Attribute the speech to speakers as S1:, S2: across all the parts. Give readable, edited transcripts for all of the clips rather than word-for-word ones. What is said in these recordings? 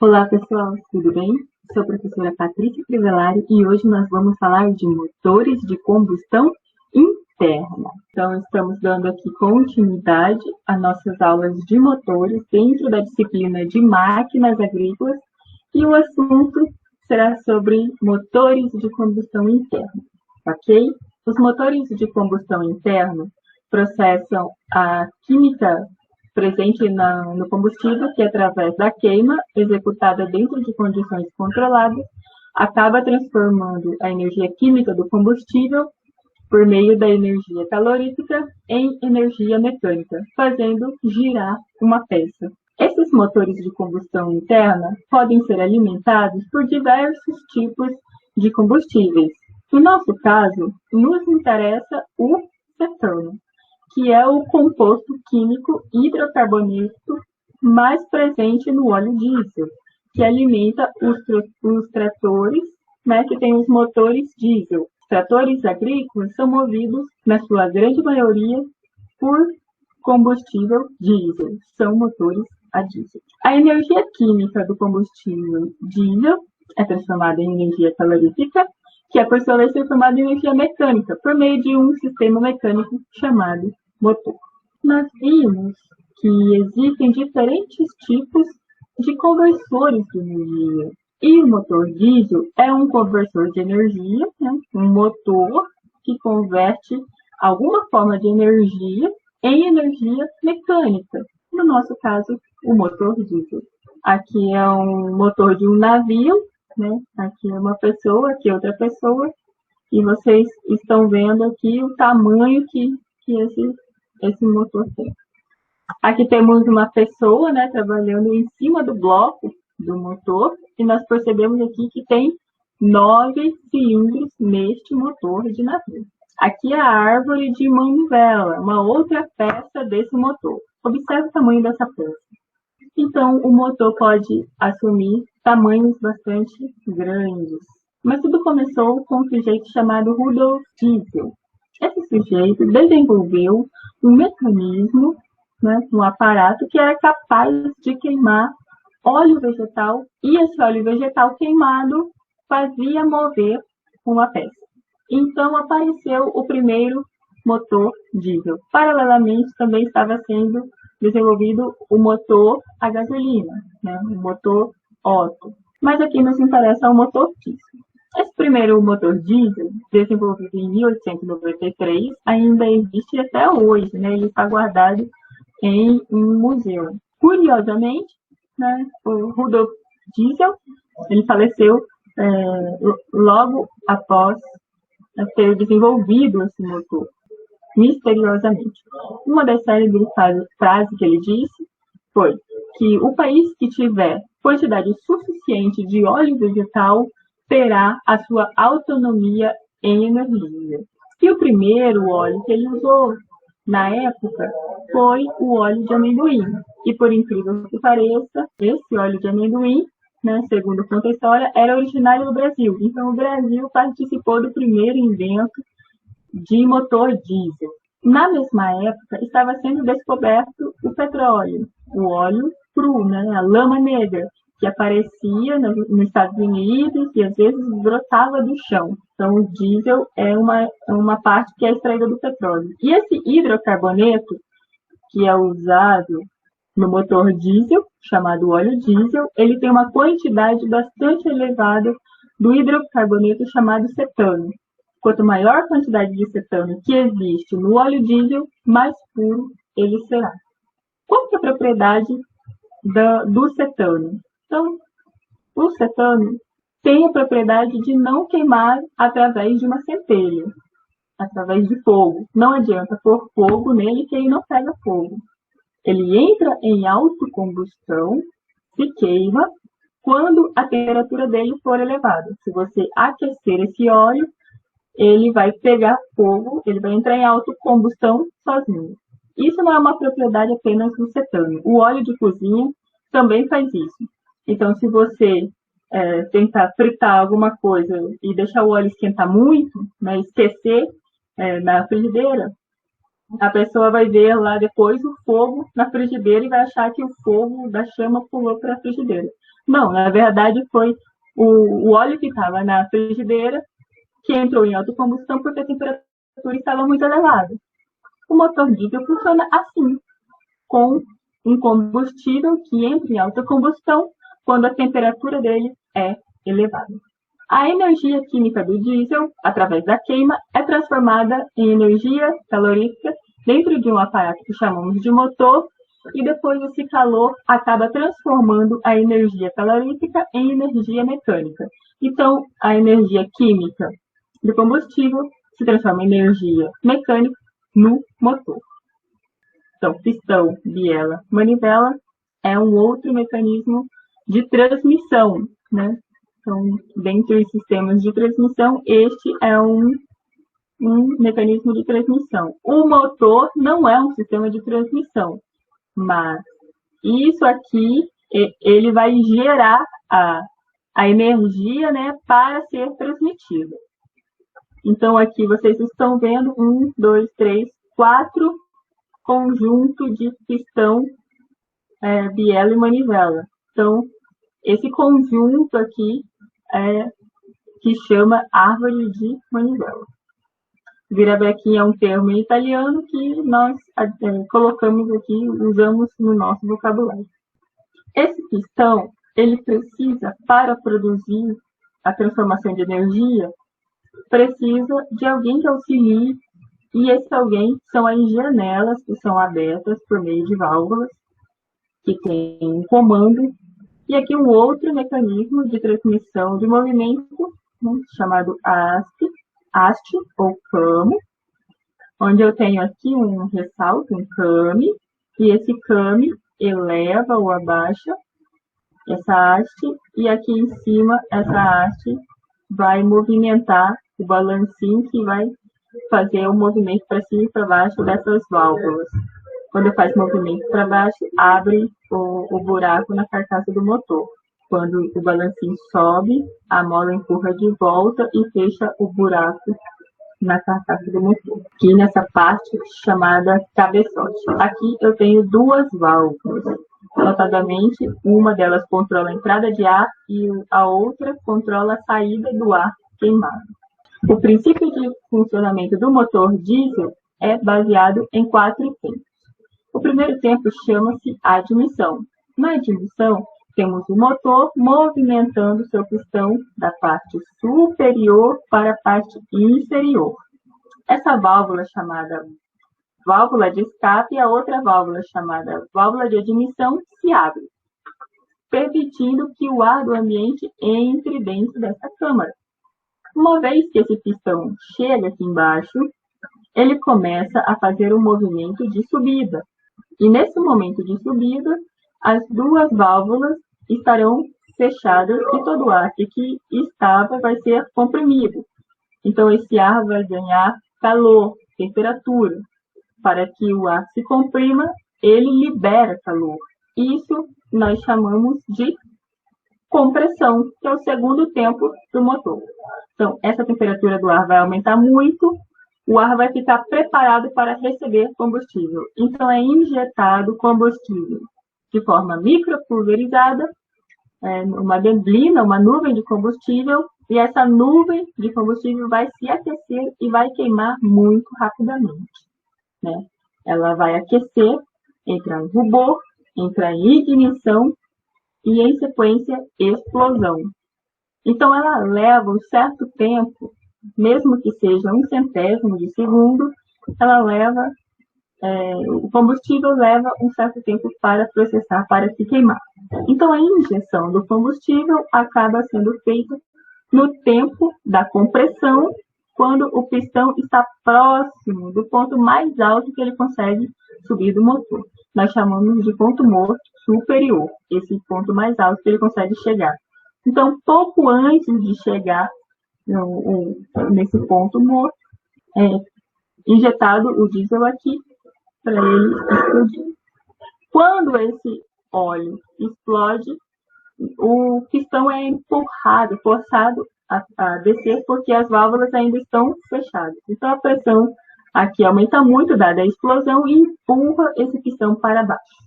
S1: Olá pessoal, tudo bem? Sou a professora Patrícia Crivellari e hoje nós vamos falar de motores de combustão interna. Então estamos dando aqui continuidade às nossas aulas de motores dentro da disciplina de máquinas agrícolas e o assunto será sobre motores de combustão interna, ok? Os motores de combustão interna processam a química presente no combustível, que através da queima, executada dentro de condições controladas, acaba transformando a energia química do combustível, por meio da energia calorífica, em energia mecânica, fazendo girar uma peça. Esses motores de combustão interna podem ser alimentados por diversos tipos de combustíveis. No nosso caso, nos interessa o cetano, que é o composto químico hidrocarboneto mais presente no óleo diesel, que alimenta os tratores, que tem os motores diesel. Os tratores agrícolas são movidos, na sua grande maioria, por combustível diesel, são motores a diesel. A energia química do combustível diesel é transformada em energia calorífica, que é, por sua vez, transformada em energia mecânica, por meio de um sistema mecânico chamado motor. Nós vimos que existem diferentes tipos de conversores de energia. E o motor diesel é um conversor de energia, um motor que converte alguma forma de energia em energia mecânica. No nosso caso, o motor diesel. Aqui é um motor de um navio, aqui é uma pessoa, aqui é outra pessoa, e vocês estão vendo aqui o tamanho que esse motor tem. Aqui temos uma pessoa, trabalhando em cima do bloco do motor, e nós percebemos aqui que tem 9 cilindros neste motor de navio. Aqui é a árvore de manivela, uma outra peça desse motor. Observe o tamanho dessa peça. Então, o motor pode assumir tamanhos bastante grandes. Mas tudo começou com um sujeito chamado Rudolf Diesel. Esse sujeito desenvolveu um mecanismo, um aparato que era capaz de queimar óleo vegetal, e esse óleo vegetal queimado fazia mover uma peça. Então apareceu o primeiro motor diesel. Paralelamente também estava sendo desenvolvido o motor a gasolina, o motor Otto. Mas aqui nos interessa o motor diesel. Esse primeiro motor diesel, desenvolvido em 1893, ainda existe até hoje, ele está guardado em um museu. Curiosamente, o Rudolf Diesel, ele faleceu logo após ter desenvolvido esse motor, misteriosamente. Uma das célebres frases que ele disse foi que o país que tiver quantidade suficiente de óleo vegetal terá a sua autonomia em energia. E o primeiro óleo que ele usou na época foi o óleo de amendoim. E por incrível que pareça, esse óleo de amendoim, segundo conta a história, era originário do Brasil. Então o Brasil participou do primeiro invento de motor diesel. Na mesma época, estava sendo descoberto o petróleo, o óleo cru, a lama negra, que aparecia nos Estados Unidos e às vezes brotava do chão. Então, o diesel é uma parte que é extraída do petróleo. E esse hidrocarboneto, que é usado no motor diesel, chamado óleo diesel, ele tem uma quantidade bastante elevada do hidrocarboneto chamado cetano. Quanto maior a quantidade de cetano que existe no óleo diesel, mais puro ele será. Qual que é a propriedade do cetano? Então, o cetano tem a propriedade de não queimar através de uma centelha, através de fogo. Não adianta pôr fogo nele que ele não pega fogo. Ele entra em autocombustão, se queima, quando a temperatura dele for elevada. Se você aquecer esse óleo, ele vai pegar fogo, ele vai entrar em autocombustão sozinho. Isso não é uma propriedade apenas do cetano. O óleo de cozinha também faz isso. Então, se você tentar fritar alguma coisa e deixar o óleo esquentar muito, esquecer na frigideira, a pessoa vai ver lá depois o fogo na frigideira e vai achar que o fogo da chama pulou para a frigideira. Não, na verdade foi o óleo que estava na frigideira que entrou em autocombustão porque a temperatura estava muito elevada. O motor diesel funciona assim, com um combustível que entra em alta combustão quando a temperatura dele é elevada. A energia química do diesel, através da queima, é transformada em energia calorífica dentro de um aparato que chamamos de motor, e depois esse calor acaba transformando a energia calorífica em energia mecânica. Então, a energia química do combustível se transforma em energia mecânica no motor. Então, pistão, biela, manivela é um outro mecanismo de transmissão, né? Então, dentre os sistemas de transmissão, este é um mecanismo de transmissão. O motor não é um sistema de transmissão, mas isso aqui, ele vai gerar a energia, né, para ser transmitida. Então, aqui vocês estão vendo 1, 2, 3, 4 conjunto de pistão, biela e manivela. Então, esse conjunto aqui que chama árvore de manivela. Virabequim é um termo em italiano que nós colocamos aqui, usamos no nosso vocabulário. Esse pistão, ele precisa, para produzir a transformação de energia, precisa de alguém que auxilie, e esse alguém são as janelas que são abertas por meio de válvulas, que tem um comando, e aqui um outro mecanismo de transmissão de movimento, né, chamado haste ou camo, onde eu tenho aqui um ressalto, um came, e esse came eleva ou abaixa essa haste, e aqui em cima essa haste vai movimentar o balancinho que vai fazer o movimento para cima e para baixo dessas válvulas. Quando faz movimento para baixo, abre o buraco na carcaça do motor. Quando o balancinho sobe, a mola empurra de volta e fecha o buraco na carcaça do motor. Aqui nessa parte chamada cabeçote. Aqui eu tenho duas válvulas. Notadamente, uma delas controla a entrada de ar e a outra controla a saída do ar queimado. O princípio de funcionamento do motor diesel é baseado em 4 tempos. O primeiro tempo chama-se admissão. Na admissão, temos o motor movimentando seu pistão da parte superior para a parte inferior. Essa válvula chamada válvula de escape e a outra válvula chamada válvula de admissão se abre, permitindo que o ar do ambiente entre dentro dessa câmara. Uma vez que esse pistão chega aqui embaixo, ele começa a fazer um movimento de subida. E nesse momento de subida, as duas válvulas estarão fechadas e todo o ar que estava vai ser comprimido. Então, esse ar vai ganhar calor, temperatura. Para que o ar se comprima, ele libera calor. Isso nós chamamos de compressão, que é o segundo tempo do motor. Então, essa temperatura do ar vai aumentar muito, o ar vai ficar preparado para receber combustível. Então, é injetado combustível de forma micropulverizada, uma neblina, uma nuvem de combustível, e essa nuvem de combustível vai se aquecer e vai queimar muito rapidamente. Né? Ela vai aquecer, entra em rubor, entra em ignição e, em sequência, explosão. Então, ela leva um certo tempo, mesmo que seja 1/100 de segundo, o combustível leva um certo tempo para processar, para se queimar. Então, a injeção do combustível acaba sendo feita no tempo da compressão, quando o pistão está próximo do ponto mais alto que ele consegue subir do motor. Nós chamamos de ponto morto superior, esse ponto mais alto que ele consegue chegar. Então, pouco antes de chegar nesse ponto morto, é injetado o diesel aqui para ele explodir. Quando esse óleo explode, o pistão é empurrado, forçado a descer, porque as válvulas ainda estão fechadas. Então, a pressão aqui aumenta muito, dada a explosão, e empurra esse pistão para baixo.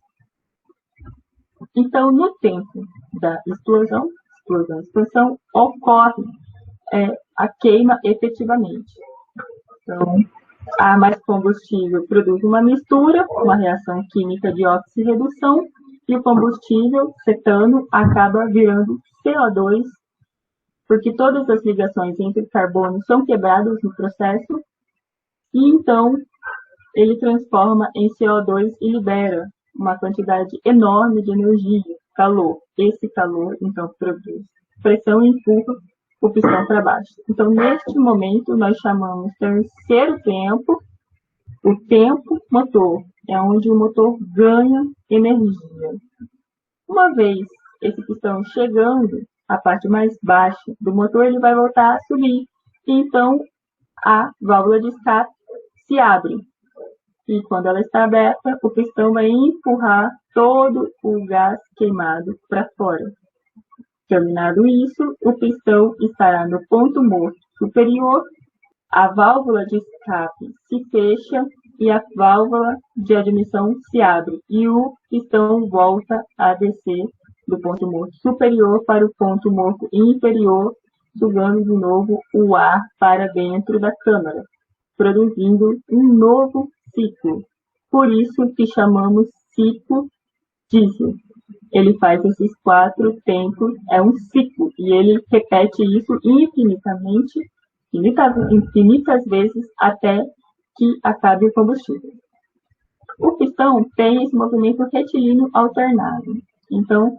S1: Então, no tempo da explosão, expansão, ocorre a queima efetivamente. Então, há mais combustível, produz uma mistura, uma reação química de oxirredução, e o combustível, cetano, acaba virando CO2, porque todas as ligações entre carbono são quebradas no processo, e então ele transforma em CO2 e libera uma quantidade enorme de energia, calor. Esse calor, então, produz pressão e empurra o pistão para baixo. Então, neste momento, nós chamamos terceiro tempo, o tempo motor, é onde o motor ganha energia. Uma vez esse pistão chegando à parte mais baixa do motor, ele vai voltar a subir. E então, a válvula de escape se abre. E quando ela está aberta, o pistão vai empurrar todo o gás queimado para fora. Terminado isso, o pistão estará no ponto morto superior, a válvula de escape se fecha e a válvula de admissão se abre, e o pistão volta a descer do ponto morto superior para o ponto morto inferior, sugando de novo o ar para dentro da câmara, produzindo um novo ciclo. Por isso que chamamos ciclo diesel. Ele faz esses 4 tempos, é um ciclo, e ele repete isso infinitas vezes até que acabe o combustível. O pistão tem esse movimento retilíneo alternado. Então,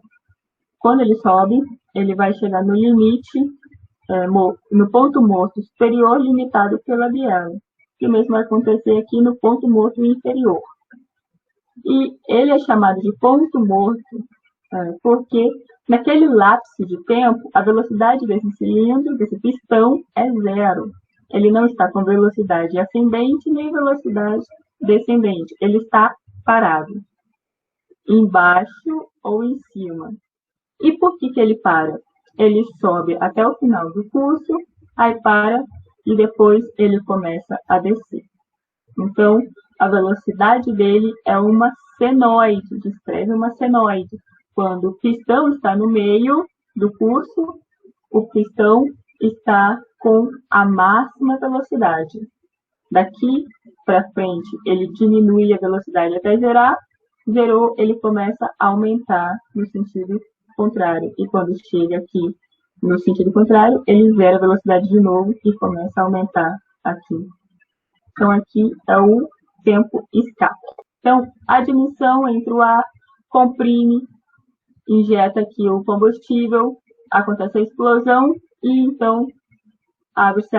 S1: quando ele sobe, ele vai chegar no limite, no ponto morto superior limitado pela biela. O mesmo vai acontecer aqui no ponto morto inferior. E ele é chamado de ponto morto porque naquele lapso de tempo, a velocidade desse cilindro, desse pistão, é zero. Ele não está com velocidade ascendente nem velocidade descendente. Ele está parado, embaixo ou em cima. E por que ele para? Ele sobe até o final do curso, aí para e depois ele começa a descer. Então, a velocidade dele é uma senoide, descreve uma senoide. Quando o pistão está no meio do curso, o pistão está com a máxima velocidade. Daqui para frente, ele diminui a velocidade até zerar. Zerou, ele começa a aumentar no sentido contrário. E quando chega aqui no sentido contrário, ele zera a velocidade de novo e começa a aumentar aqui. Então, aqui é o tempo escape. Então, a admissão entra o ar, comprime, injeta aqui o combustível, acontece a explosão e então abre-se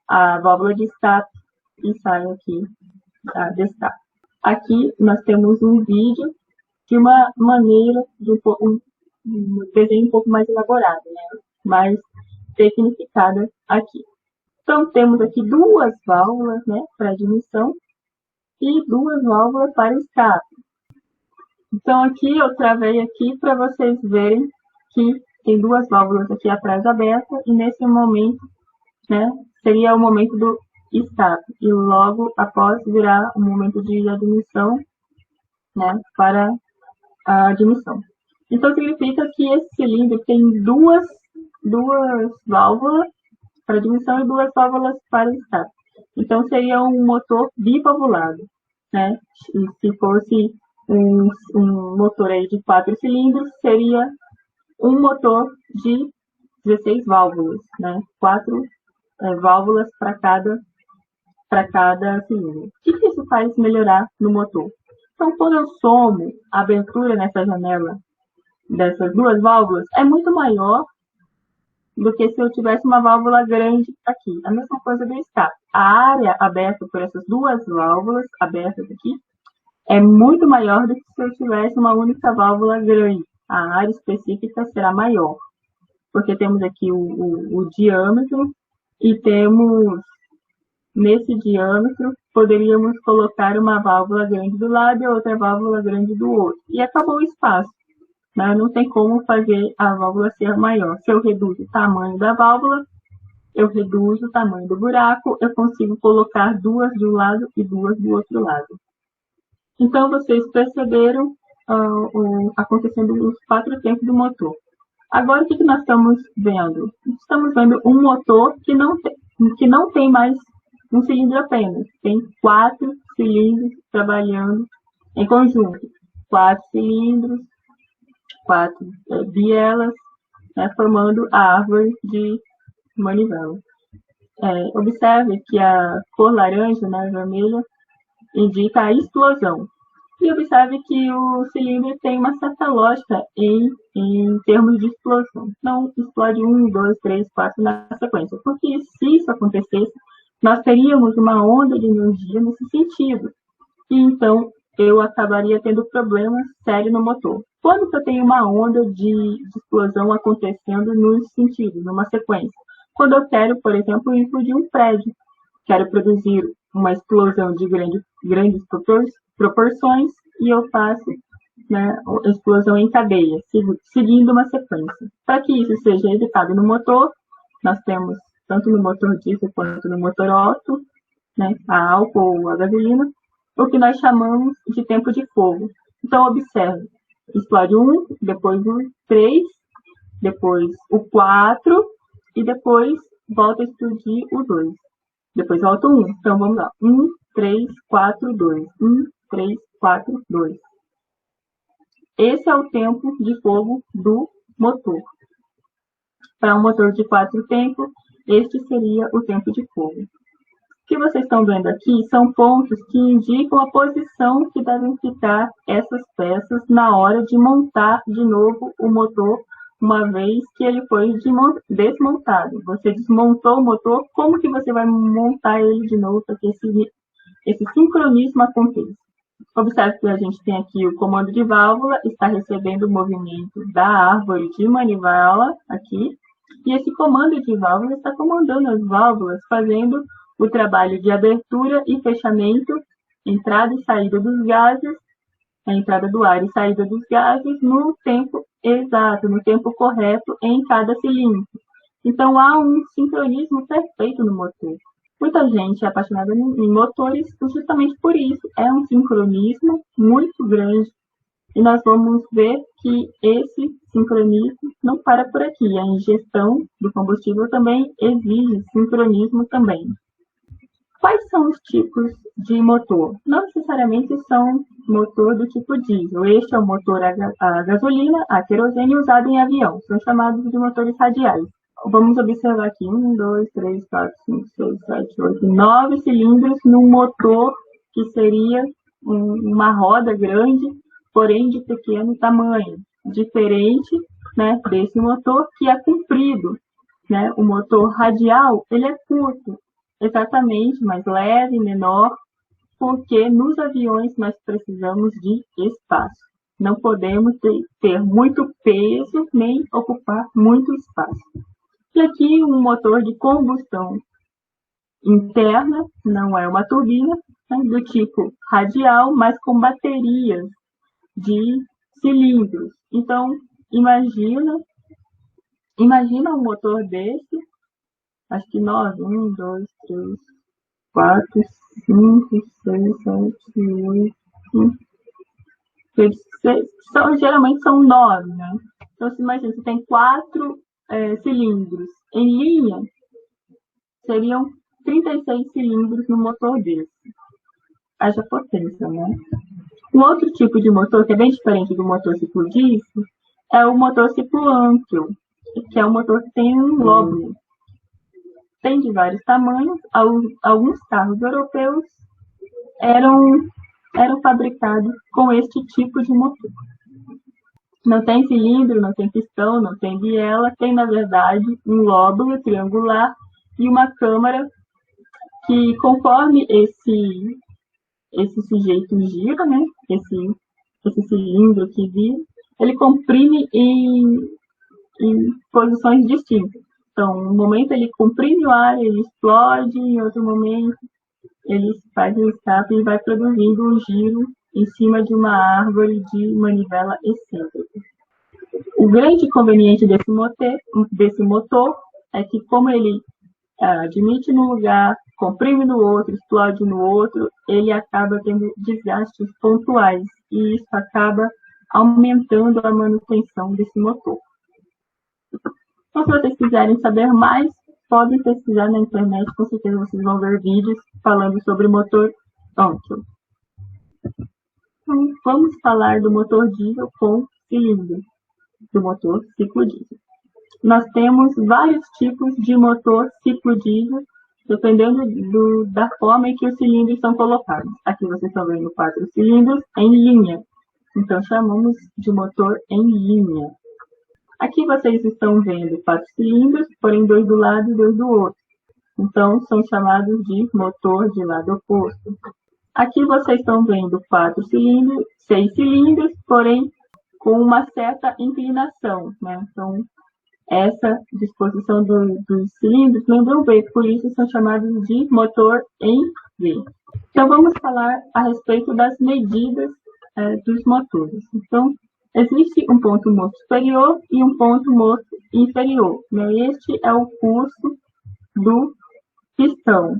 S1: a válvula de escape e sai aqui a descape. Aqui nós temos um vídeo de uma maneira de um desenho um pouco mais elaborado, né? Mais tecnificada aqui. Então temos aqui duas válvulas, né, para admissão e duas válvulas para escape. Então aqui eu travei aqui para vocês verem que tem duas válvulas aqui atrás abertas e nesse momento, né, seria o momento do escape e logo após virá o momento de admissão, né, para a admissão. Então significa que esse cilindro tem duas válvulas para admissão e duas válvulas para escape. Então seria um motor bivalvulado, né? E se fosse um motor aí de 4 cilindros, seria um motor de 16 válvulas, né? 4 válvulas para cada cilindro. O que isso faz melhorar no motor? Então, quando eu somo a abertura nessa janela dessas duas válvulas, é muito maior do que se eu tivesse uma válvula grande aqui. A mesma coisa do escape. A área aberta por essas duas válvulas abertas aqui é muito maior do que se eu tivesse uma única válvula grande. A área específica será maior, porque temos aqui o diâmetro e temos, nesse diâmetro, poderíamos colocar uma válvula grande do lado e outra válvula grande do outro. E acabou o espaço. Não tem como fazer a válvula ser maior. Se eu reduzo o tamanho da válvula, eu reduzo o tamanho do buraco, eu consigo colocar duas de um lado e duas do outro lado. Então, vocês perceberam acontecendo os 4 tempos do motor. Agora, o que nós estamos vendo? Estamos vendo um motor que não tem mais um cilindro apenas. Tem 4 cilindros trabalhando em conjunto. 4 cilindros, 4 bielas, né, formando a árvore de manivela. Observe que a cor laranja, né, vermelha, indica a explosão. E observe que o cilindro tem uma certa lógica em termos de explosão. Não explode 1, 2, 3, 4 na sequência. Porque se isso acontecesse, nós teríamos uma onda de energia nesse sentido. E então eu acabaria tendo problemas sérios no motor. Quando eu tenho uma onda de explosão acontecendo no sentido, numa sequência? Quando eu quero, por exemplo, implodir um prédio. Quero produzir uma explosão de grandes proporções e eu faço, né, a explosão em cadeia, seguindo uma sequência. Para que isso seja evitado no motor, nós temos, tanto no motor diesel quanto no motor Otto, né, a álcool ou a gasolina, o que nós chamamos de tempo de fogo. Então, observe, explode 1, depois o 3, depois o 4 e depois volta a explodir o 2. Depois volta 1. Então, vamos lá. 1, 3, 4, 2. 1, 3, 4, 2. Esse é o tempo de fogo do motor. Para um motor de 4 tempos, este seria o tempo de fogo. O que vocês estão vendo aqui são pontos que indicam a posição que devem ficar essas peças na hora de montar de novo o motor, uma vez que ele foi desmontado. Você desmontou o motor, como que você vai montar ele de novo para que esse sincronismo aconteça? Observe que a gente tem aqui o comando de válvula, está recebendo o movimento da árvore de manivela aqui, e esse comando de válvula está comandando as válvulas, fazendo o trabalho de abertura e fechamento, entrada e saída dos gases, a entrada do ar e saída dos gases no tempo exato, no tempo correto em cada cilindro. Então, há um sincronismo perfeito no motor. Muita gente é apaixonada em motores justamente por isso. É um sincronismo muito grande. E nós vamos ver que esse sincronismo não para por aqui. A injeção do combustível também exige sincronismo também. Quais são os tipos de motor? Não necessariamente são motor do tipo diesel. Este é o motor a gasolina, a querosene usado em avião. São chamados de motores radiais. Vamos observar aqui 1, 2, 3, 4, 5, 6, 7, 8, 9 cilindros num motor que seria uma roda grande, porém de pequeno tamanho. Diferente, né, desse motor que é comprido. Né? O motor radial ele é curto. Exatamente, mais leve, menor, porque nos aviões nós precisamos de espaço. Não podemos ter muito peso nem ocupar muito espaço. E aqui um motor de combustão interna, não é uma turbina, né, do tipo radial, mas com baterias de cilindros. Então, imagina um motor desse, acho que 9, 1, 2, 3, 4, 5, 6, 7, 8, geralmente são 9, né? Então, você imagina, você tem 4 cilindros em linha, seriam 36 cilindros no motor desse. Haja potência, né? Um outro tipo de motor, que é bem diferente do motor ciclo diesel, é o motor ciclo amplo, que é um motor que tem um lóbulo. Tem de vários tamanhos. Alguns carros europeus eram fabricados com este tipo de motor. Não tem cilindro, não tem pistão, não tem biela, tem, na verdade, um lóbulo triangular e uma câmara que, conforme esse sujeito gira, né, esse cilindro que vira, ele comprime em posições distintas. Então, um momento ele comprime o ar, ele explode, em outro momento ele faz o escape e vai produzindo um giro em cima de uma árvore de manivela excêntrica. O grande inconveniente desse motor é que, como ele admite num lugar, comprime no outro, explode no outro, ele acaba tendo desgastes pontuais e isso acaba aumentando a manutenção desse motor. Então, se vocês quiserem saber mais, podem pesquisar na internet, com certeza vocês vão ver vídeos falando sobre o motor Onkyo. Então, vamos falar do motor diesel com cilindro, do motor ciclo diesel. Nós temos vários tipos de motor ciclo diesel, dependendo da forma em que os cilindros são colocados. Aqui vocês estão vendo 4 cilindros em linha, então chamamos de motor em linha. Aqui vocês estão vendo 4 cilindros, porém 2 do lado e 2 do outro. Então, são chamados de motor de lado oposto. Aqui vocês estão vendo 4 cilindros, 6 cilindros, porém com uma certa inclinação, né? Então, essa disposição dos cilindros lembra um V, por isso são chamados de motor em V. Então, vamos falar a respeito das medidas dos motores. Então, existe um ponto morto superior e um ponto morto inferior, né? Este é o curso do pistão.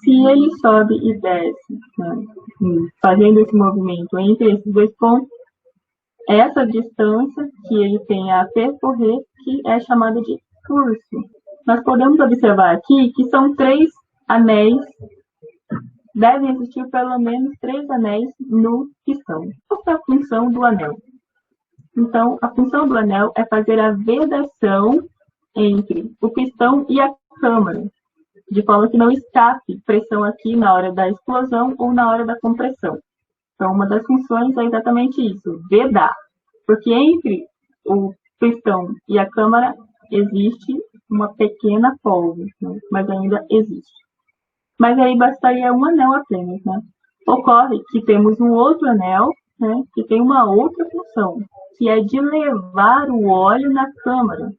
S1: Se ele sobe e desce, né, fazendo esse movimento entre esses 2 pontos, essa distância que ele tem a percorrer, que é chamada de curso. Nós podemos observar aqui que são 3 anéis, devem existir pelo menos 3 anéis no pistão. Qual é a função do anel? Então, a função do anel é fazer a vedação entre o pistão e a câmara, de forma que não escape pressão aqui na hora da explosão ou na hora da compressão. Então, uma das funções é exatamente isso, vedar. Porque entre o pistão e a câmara existe uma pequena pólvora, né? Mas ainda existe. Mas aí bastaria um anel apenas, né? Ocorre que temos um outro anel, né, que tem uma outra função, que é de levar o óleo na câmara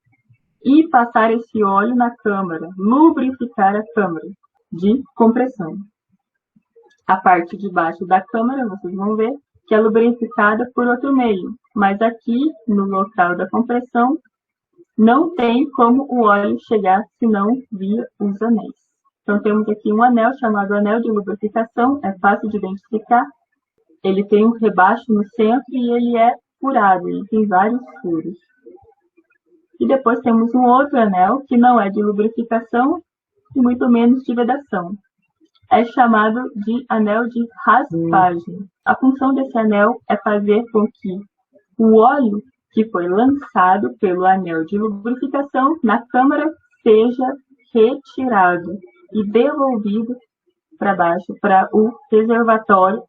S1: e passar esse óleo na câmara, lubrificar a câmara de compressão. A parte de baixo da câmara, vocês vão ver, que é lubrificada por outro meio, mas aqui, no local da compressão, não tem como o óleo chegar, senão via os anéis. Então, temos aqui um anel chamado anel de lubrificação, é fácil de identificar. Ele tem um rebaixo no centro e ele é furado, ele tem vários furos. E depois temos um outro anel, que não é de lubrificação e muito menos de vedação. É chamado de anel de raspagem. A função desse anel é fazer com que o óleo que foi lançado pelo anel de lubrificação na câmara seja retirado e devolvido para baixo, para o reservatório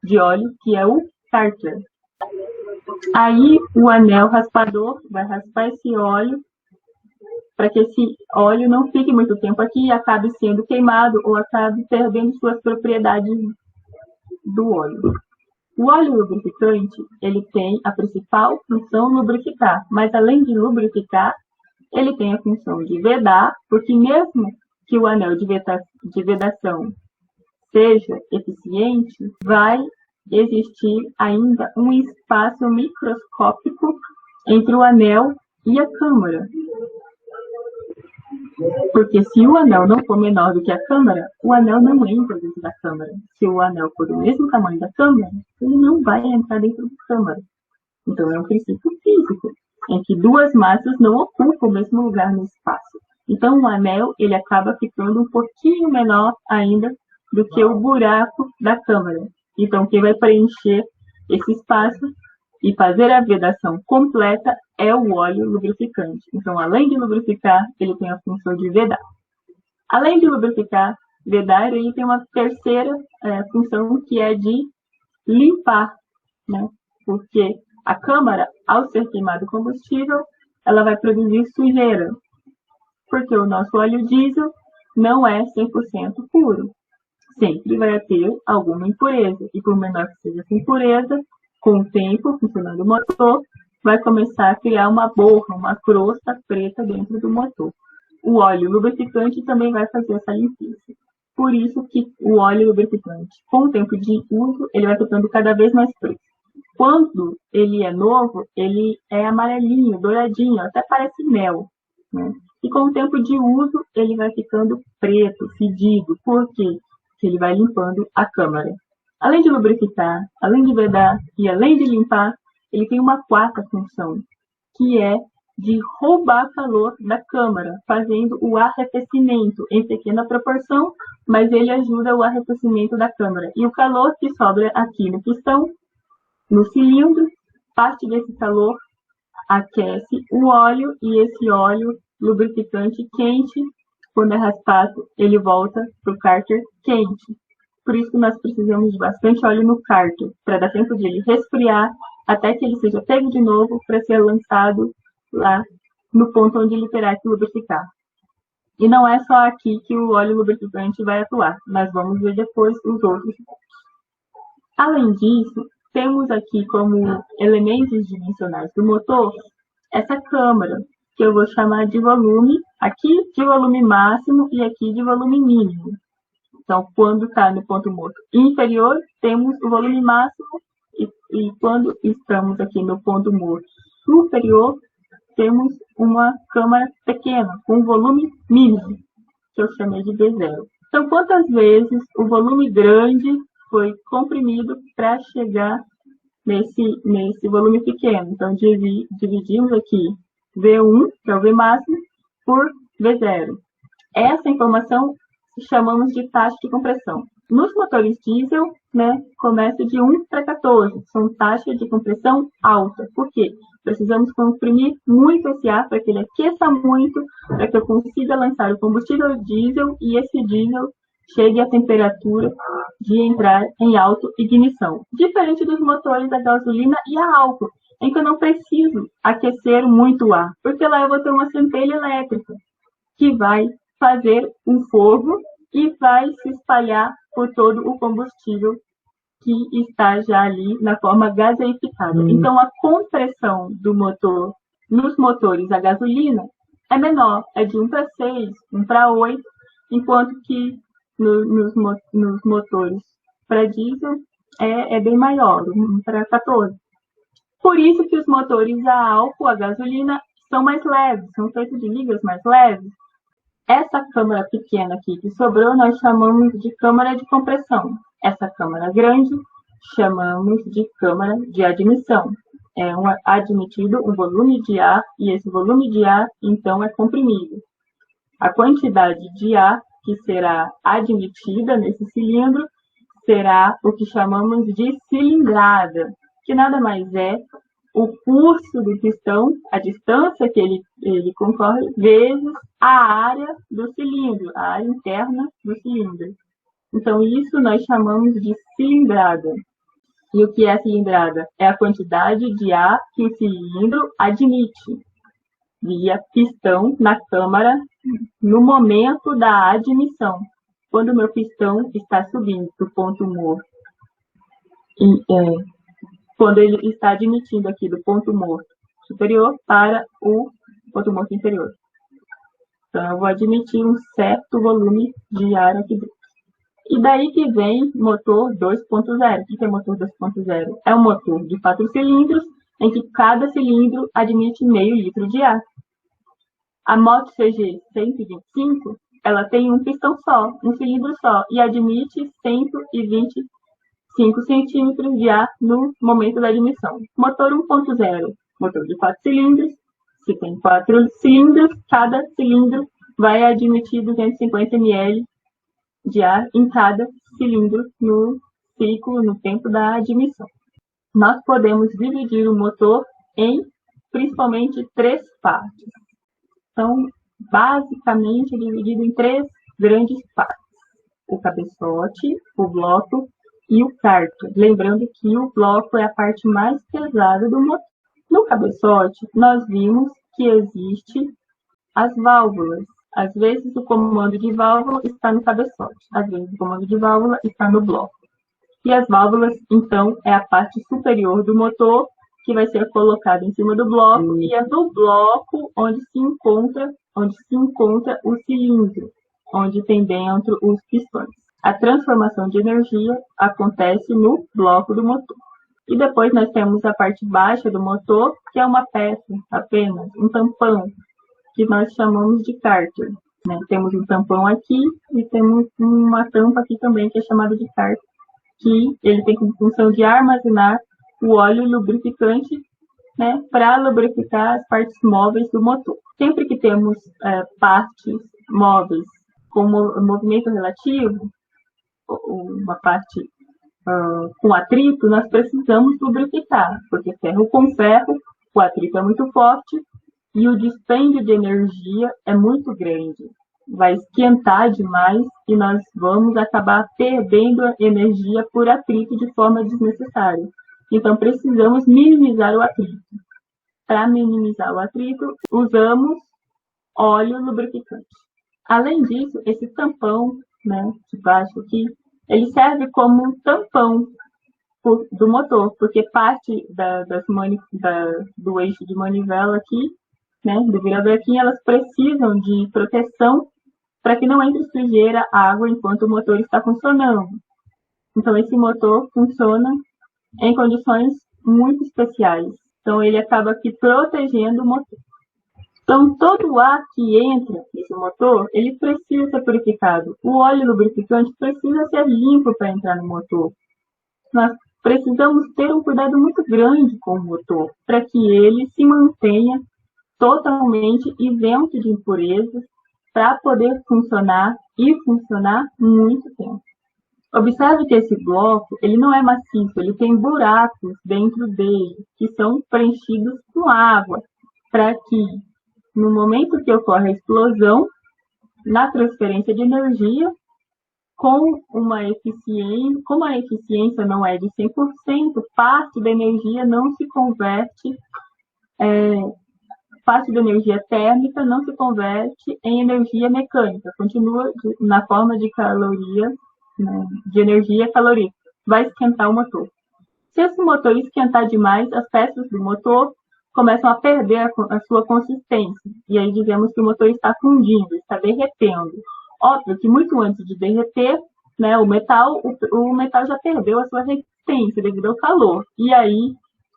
S1: de óleo, que é o cárter. Aí o anel raspador vai raspar esse óleo para que esse óleo não fique muito tempo aqui e acabe sendo queimado ou acabe perdendo suas propriedades do óleo. O óleo lubrificante, ele tem a principal função lubrificar, mas além de lubrificar, ele tem a função de vedar, porque mesmo que o anel de vedação seja eficiente, vai existir ainda um espaço microscópico entre o anel e a câmara. Porque se o anel não for menor do que a câmara, o anel não entra dentro da câmara. Se o anel for do mesmo tamanho da câmara, ele não vai entrar dentro da câmara. Então é um princípio físico, em que 2 massas não ocupam o mesmo lugar no espaço. Então o anel ele acaba ficando um pouquinho menor ainda do que o buraco da câmara. Então quem vai preencher esse espaço e fazer a vedação completa é o óleo lubrificante. Então, além de lubrificar, ele tem a função de vedar. Além de lubrificar, vedar, ele tem uma terceira função, que é de limpar, né? Porque a câmara, ao ser queimado combustível, ela vai produzir sujeira. Porque o nosso óleo diesel não é 100% puro. Sempre vai ter alguma impureza. E por menor que seja essa impureza, com o tempo, funcionando o motor, vai começar a criar uma borra, uma crosta preta dentro do motor. O óleo lubrificante também vai fazer essa limpeza. Por isso que o óleo lubrificante, com o tempo de uso, ele vai ficando cada vez mais preto. Quando ele é novo, ele é amarelinho, douradinho, até parece mel, né? E com o tempo de uso, ele vai ficando preto, fedido. Por quê? Porque ele vai limpando a câmara. Além de lubrificar, além de vedar e além de limpar, ele tem uma quarta função, que é de roubar calor da câmara, fazendo o arrefecimento em pequena proporção, mas ele ajuda o arrefecimento da câmara. E o calor que sobra aqui no pistão, no cilindro, parte desse calor aquece o óleo e esse óleo lubrificante quente, quando é raspado, ele volta para o cárter quente. Por isso que nós precisamos de bastante óleo no cárter, para dar tempo de ele resfriar até que ele seja pego de novo para ser lançado lá no ponto onde ele terá que lubrificar. E não é só aqui que o óleo lubrificante vai atuar, nós vamos ver depois os outros pontos. Além disso, temos aqui como elementos dimensionais do motor essa câmara, que eu vou chamar de volume, aqui de volume máximo e aqui de volume mínimo. Então, quando está no ponto morto inferior, temos o volume máximo, e quando estamos aqui no ponto morto superior, temos uma câmara pequena, com volume mínimo, que eu chamei de B0. Então, quantas vezes o volume grande foi comprimido para chegar nesse volume pequeno? Então, dividimos aqui V1, que é o V máximo, por V0. Essa informação chamamos de taxa de compressão. Nos motores diesel, começa de 1 para 14, são taxas de compressão alta. Por quê? Precisamos comprimir muito esse ar para que ele aqueça muito, para que eu consiga lançar o combustível diesel e esse diesel chegue à temperatura de entrar em autoignição. Diferente dos motores a gasolina e a álcool, em que eu não preciso aquecer muito o ar, porque lá eu vou ter uma centelha elétrica que vai fazer um fogo e vai se espalhar por todo o combustível que está já ali na forma gaseificada. Então, a compressão do motor nos motores a gasolina é menor, é de 1 para 6, 1 para 8, enquanto que nos motores para diesel é bem maior, 1 para 14. Por isso que os motores a álcool, a gasolina, são mais leves, são feitos de ligas mais leves. Essa câmara pequena aqui que sobrou, nós chamamos de câmara de compressão. Essa câmara grande, chamamos de câmara de admissão. É admitido um volume de ar, e esse volume de ar, então, é comprimido. A quantidade de ar que será admitida nesse cilindro será o que chamamos de cilindrada, que nada mais é o curso do pistão, a distância que ele concorre, vezes a área do cilindro, a área interna do cilindro. Então, isso nós chamamos de cilindrada. E o que é cilindrada? É a quantidade de ar que o cilindro admite via pistão na câmara no momento da admissão, quando o meu pistão está subindo do ponto morto. Quando ele está admitindo aqui do ponto morto superior para o ponto morto inferior. Então, eu vou admitir um certo volume de ar aqui dentro. E daí que vem motor 2.0. O que é motor 2.0? É um motor de 4 cilindros, em que cada cilindro admite meio litro de ar. A moto CG 125, ela tem um pistão só, um cilindro só, e admite 125 centímetros de ar no momento da admissão. Motor 1.0, motor de 4 cilindros. Se tem 4 cilindros, cada cilindro vai admitir 250 ml de ar em cada cilindro no ciclo, no tempo da admissão. Nós podemos dividir o motor em, principalmente, 3 partes. São basicamente dividido em 3 grandes partes: o cabeçote, o bloco e o cárter. Lembrando que o bloco é a parte mais pesada do motor. No cabeçote, nós vimos que existe as válvulas. Às vezes o comando de válvula está no cabeçote, às vezes o comando de válvula está no bloco. E as válvulas, então, é a parte superior do motor, que vai ser colocada em cima do bloco, e é no bloco onde se encontra o cilindro, onde tem dentro os pistões. A transformação de energia acontece no bloco do motor. E depois nós temos a parte baixa do motor, que é uma peça apenas, um tampão, que nós chamamos de cárter. Temos um tampão aqui e temos uma tampa aqui também, que é chamada de cárter, que ele tem como função de armazenar o óleo lubrificante, né, para lubrificar as partes móveis do motor. Sempre que temos partes móveis com movimento relativo, uma parte com atrito, nós precisamos lubrificar, porque ferro com ferro, o atrito é muito forte e o dispêndio de energia é muito grande. Vai esquentar demais e nós vamos acabar perdendo a energia por atrito de forma desnecessária. Então, precisamos minimizar o atrito. Para minimizar o atrito, usamos óleo lubrificante. Além disso, esse tampão, né, de baixo aqui, ele serve como um tampão do motor, porque parte do eixo de manivela aqui, né, do virador aqui, elas precisam de proteção para que não entre sujeira, água, enquanto o motor está funcionando. Então, esse motor funciona em condições muito especiais. Então, ele acaba aqui protegendo o motor. Então, todo o ar que entra nesse motor, ele precisa ser purificado. O óleo lubrificante precisa ser limpo para entrar no motor. Nós precisamos ter um cuidado muito grande com o motor, para que ele se mantenha totalmente isento de impurezas, para poder funcionar e funcionar muito tempo. Observe que esse bloco, ele não é maciço, ele tem buracos dentro dele, que são preenchidos com água, para que, no momento que ocorre a explosão, na transferência de energia, como a eficiência não é de 100%, parte da energia não se converte, parte da energia térmica não se converte em energia mecânica, continua na forma de caloria, né, de energia calórica, vai esquentar o motor. Se esse motor esquentar demais, as peças do motor começam a perder a sua consistência, e aí dizemos que o motor está fundindo, está derretendo. Óbvio que muito antes de derreter, né, o metal já perdeu a sua resistência devido ao calor, e aí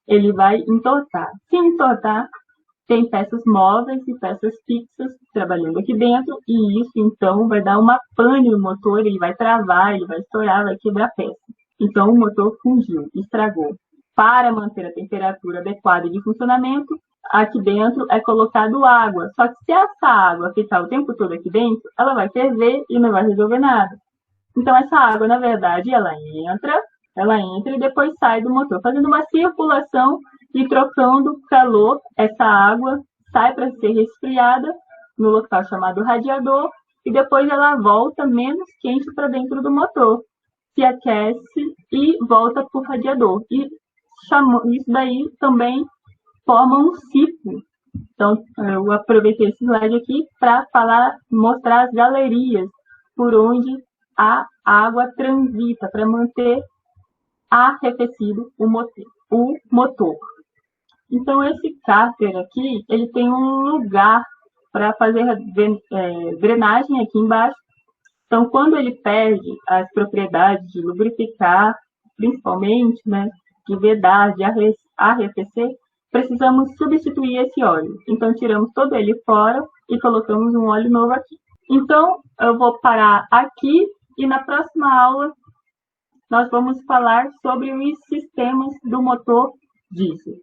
S1: ele vai entortar. Se entortar, tem peças móveis e peças fixas trabalhando aqui dentro, e isso então vai dar uma pane no motor, ele vai travar, ele vai estourar, vai quebrar a peça. Então o motor fundiu, estragou. Para manter a temperatura adequada de funcionamento, aqui dentro é colocado água. Só que se essa água ficar o tempo todo aqui dentro, ela vai ferver e não vai resolver nada. Então essa água, na verdade, ela entra e depois sai do motor, fazendo uma circulação e trocando calor. Essa água sai para ser resfriada no local chamado radiador e depois ela volta menos quente para dentro do motor, se aquece e volta para o radiador. E isso daí também forma um ciclo. Então, eu aproveitei esse slide aqui para mostrar as galerias por onde a água transita, para manter arrefecido o motor. Então, esse cárter aqui, ele tem um lugar para fazer drenagem aqui embaixo. Então, quando ele perde as propriedades de lubrificar, principalmente, né, de vedar, de arrefecer, precisamos substituir esse óleo. Então, tiramos todo ele fora e colocamos um óleo novo aqui. Então, eu vou parar aqui e na próxima aula nós vamos falar sobre os sistemas do motor diesel.